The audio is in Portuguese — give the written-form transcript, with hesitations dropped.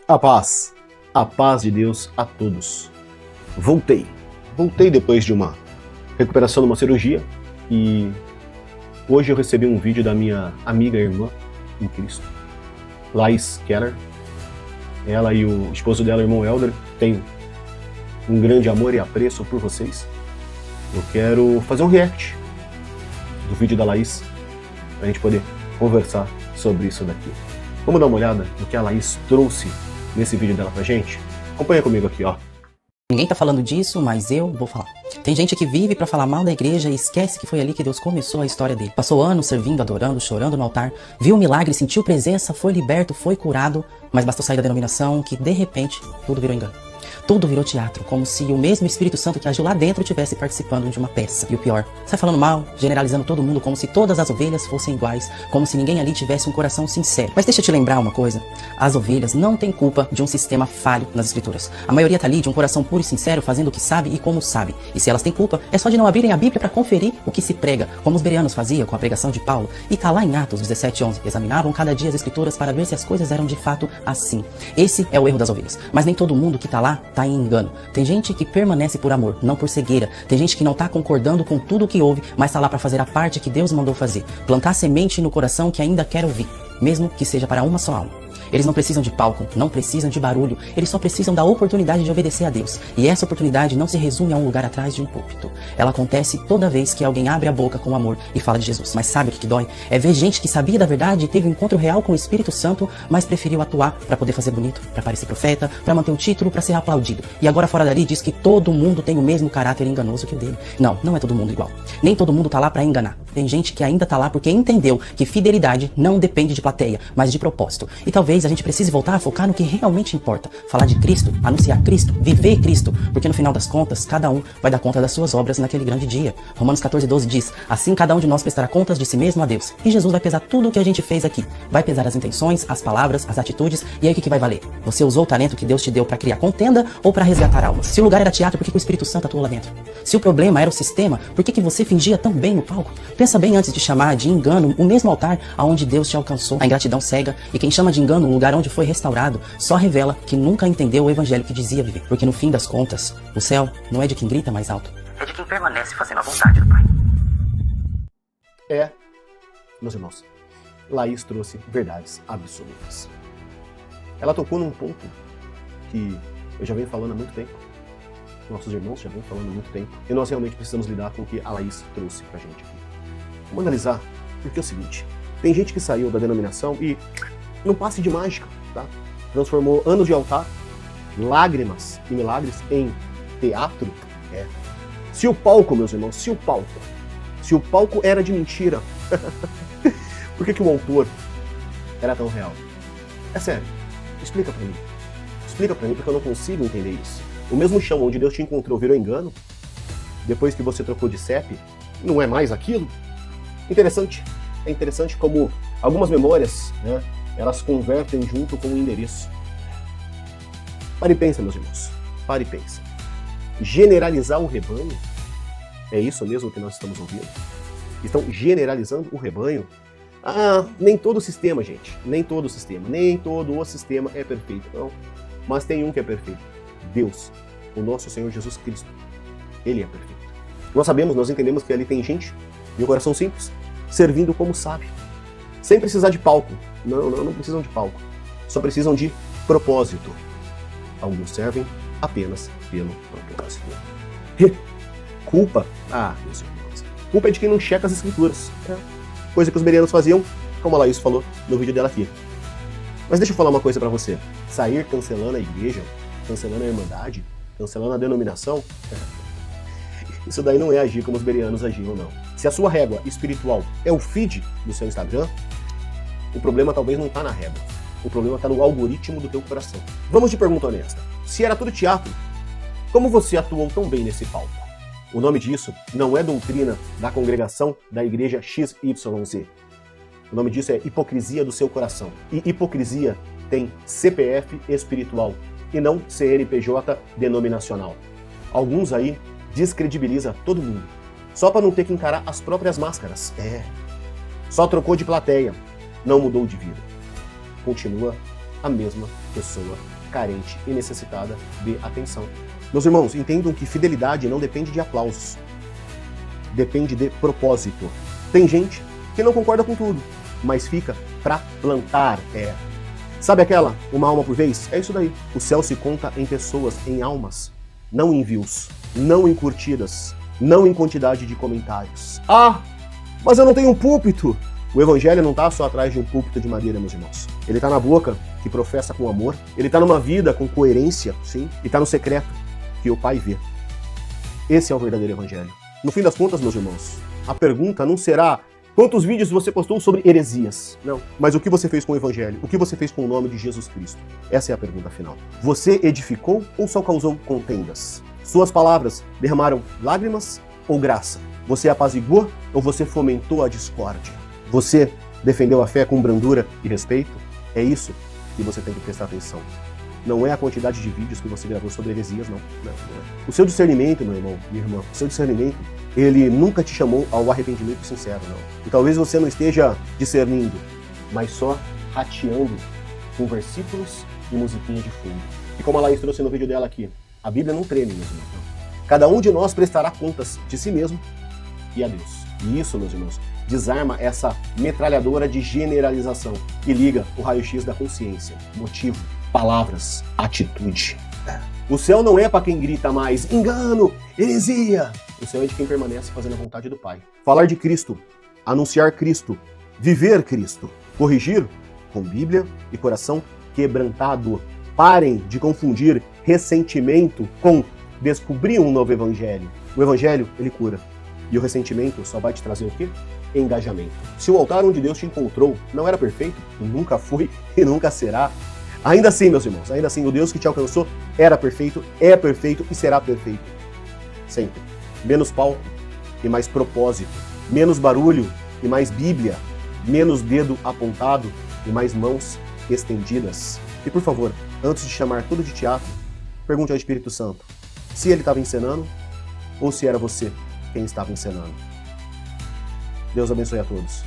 A paz de Deus a todos. Voltei depois de uma recuperação de uma cirurgia e hoje eu recebi um vídeo da minha amiga e irmã em Cristo, Laís Keller. Ela e o esposo dela, o irmão Helder, têm um grande amor e apreço por vocês. Eu quero fazer um react do vídeo da Laís pra gente poder conversar sobre isso daqui. Vamos dar uma olhada no que a Laís trouxe nesse vídeo dela pra gente? Acompanha comigo aqui, ó. Ninguém tá falando disso, mas eu vou falar. Tem gente que vive pra falar mal da igreja e esquece que foi ali que Deus começou a história dele. Passou anos servindo, adorando, chorando no altar, viu o milagre, sentiu presença, foi liberto, foi curado, mas bastou sair da denominação que de repente tudo virou engano. Tudo virou teatro, como se o mesmo Espírito Santo que agiu lá dentro estivesse participando de uma peça. E o pior, sai falando mal, generalizando todo mundo como se todas as ovelhas fossem iguais, como se ninguém ali tivesse um coração sincero. Mas deixa eu te lembrar uma coisa, as ovelhas não têm culpa de um sistema falho nas escrituras. A maioria tá ali de um coração puro e sincero, fazendo o que sabe e como sabe. E se elas têm culpa, é só de não abrirem a Bíblia para conferir o que se prega, como os bereanos faziam com a pregação de Paulo. E tá lá em Atos 17:11, examinavam cada dia as escrituras para ver se as coisas eram de fato assim. Esse é o erro das ovelhas. Mas nem todo mundo que tá lá tá em engano. Tem gente que permanece por amor, não por cegueira. Tem gente que não tá concordando com tudo o que ouve, mas tá lá para fazer a parte que Deus mandou fazer. Plantar semente no coração que ainda quer ouvir, mesmo que seja para uma só alma. Eles não precisam de palco, não precisam de barulho, eles só precisam da oportunidade de obedecer a Deus. E essa oportunidade não se resume a um lugar atrás de um púlpito. Ela acontece toda vez que alguém abre a boca com amor e fala de Jesus. Mas sabe o que dói? É ver gente que sabia da verdade e teve um encontro real com o Espírito Santo, mas preferiu atuar para poder fazer bonito, para parecer profeta, para manter um título, para ser aplaudido. E agora fora dali diz que todo mundo tem o mesmo caráter enganoso que o dele. Não, não é todo mundo igual. Nem todo mundo tá lá para enganar. Tem gente que ainda tá lá porque entendeu que fidelidade não depende de plateia, mas de propósito. E talvez a gente precise voltar a focar no que realmente importa. Falar de Cristo, anunciar Cristo, viver Cristo. Porque no final das contas, cada um vai dar conta das suas obras naquele grande dia. Romanos 14:12 diz, assim cada um de nós prestará contas de si mesmo a Deus. E Jesus vai pesar tudo o que a gente fez aqui. Vai pesar as intenções, as palavras, as atitudes. E aí o que vai valer? Você usou o talento que Deus te deu para criar contenda ou para resgatar almas? Se o lugar era teatro, por que o Espírito Santo atuou lá dentro? Se o problema era o sistema, por que você fingia tão bem no palco? Pensa bem antes de chamar de engano o mesmo altar aonde Deus te alcançou. A ingratidão cega, e quem chama de engano o lugar onde foi restaurado só revela que nunca entendeu o evangelho que dizia viver. Porque no fim das contas, o céu não é de quem grita mais alto, é de quem permanece fazendo a vontade do Pai. Meus irmãos, Laís trouxe verdades absolutas. Ela tocou num ponto que eu já venho falando há muito tempo, nossos irmãos já vêm falando há muito tempo, e nós realmente precisamos lidar com o que a Laís trouxe pra gente aqui. Vamos analisar, porque é o seguinte, tem gente que saiu da denominação e não passe de mágica, tá? Transformou anos de altar, lágrimas e milagres em teatro. Se o palco, meus irmãos, se o palco era de mentira, por que o autor era tão real? É sério, explica pra mim. Explica pra mim, porque eu não consigo entender isso. O mesmo chão onde Deus te encontrou virou engano, depois que você trocou de CEP, não é mais aquilo? Interessante. É interessante como algumas memórias, né, elas convertem junto com o endereço. Pare e pensa, meus irmãos. Pare e pensa. Generalizar o rebanho? É isso mesmo que nós estamos ouvindo? Estão generalizando o rebanho? Nem todo o sistema, gente. Nem todo o sistema. Nem todo o sistema é perfeito, não. Mas tem um que é perfeito. Deus, o nosso Senhor Jesus Cristo. Ele é perfeito. Nós sabemos, nós entendemos que ali tem gente de um coração simples, servindo como sabe. Sem precisar de palco. Não precisam de palco. Só precisam de propósito. Alguns servem apenas pelo propósito. Culpa? Meus irmãos. Culpa é de quem não checa as escrituras. Coisa que os bereanos faziam, como a Laís falou no vídeo dela aqui. Mas deixa eu falar uma coisa pra você. Sair cancelando a igreja, cancelando a irmandade, cancelando a denominação, isso daí não é agir como os bereanos agiam, não. Se a sua régua espiritual é o feed do seu Instagram, o problema talvez não está na régua. O problema está no algoritmo do teu coração. Vamos de pergunta honesta. Se era tudo teatro, como você atuou tão bem nesse palco? O nome disso não é doutrina da congregação da igreja XYZ. O nome disso é hipocrisia do seu coração. E hipocrisia tem CPF espiritual e não CNPJ denominacional. Alguns aí descredibiliza todo mundo, só para não ter que encarar as próprias máscaras. Só trocou de plateia, não mudou de vida. Continua a mesma pessoa carente e necessitada de atenção. Meus irmãos, entendam que fidelidade não depende de aplausos, depende de propósito. Tem gente que não concorda com tudo, mas fica pra plantar. Sabe aquela, uma alma por vez? É isso daí. O céu se conta em pessoas, em almas, não em views, não em curtidas, não em quantidade de comentários. Ah, mas eu não tenho um púlpito. O evangelho não está só atrás de um púlpito de madeira, meus irmãos. Ele está na boca, que professa com amor. Ele está numa vida com coerência, sim. E está no secreto, que o Pai vê. Esse é o verdadeiro evangelho. No fim das contas, meus irmãos, a pergunta não será quantos vídeos você postou sobre heresias. Não. Mas o que você fez com o evangelho? O que você fez com o nome de Jesus Cristo? Essa é a pergunta final. Você edificou ou só causou contendas? Suas palavras derramaram lágrimas ou graça? Você apaziguou ou você fomentou a discórdia? Você defendeu a fé com brandura e respeito? É isso que você tem que prestar atenção. Não é a quantidade de vídeos que você gravou sobre heresias, não. Não é. O seu discernimento, meu irmão, minha irmã, o seu discernimento, ele nunca te chamou ao arrependimento sincero, não. E talvez você não esteja discernindo, mas só rateando com versículos e musiquinha de fundo. E como a Laís trouxe no vídeo dela aqui, a Bíblia não treme, meus irmãos. Cada um de nós prestará contas de si mesmo e a Deus. E isso, meus irmãos, desarma essa metralhadora de generalização e liga o raio-x da consciência, motivo, palavras, atitude. O céu não é para quem grita mais, engano, heresia. O céu é de quem permanece fazendo a vontade do Pai. Falar de Cristo, anunciar Cristo, viver Cristo, corrigir com Bíblia e coração quebrantado. Parem de confundir ressentimento com descobrir um novo evangelho. O evangelho, ele cura. E o ressentimento só vai te trazer o quê? Engajamento. Se o altar onde Deus te encontrou não era perfeito, e nunca foi e nunca será, ainda assim, meus irmãos, ainda assim, o Deus que te alcançou era perfeito, é perfeito e será perfeito. Sempre. Menos palco e mais propósito. Menos barulho e mais Bíblia. Menos dedo apontado e mais mãos estendidas. E por favor, antes de chamar tudo de teatro, pergunte ao Espírito Santo se ele estava encenando ou se era você quem estava encenando. Deus abençoe a todos.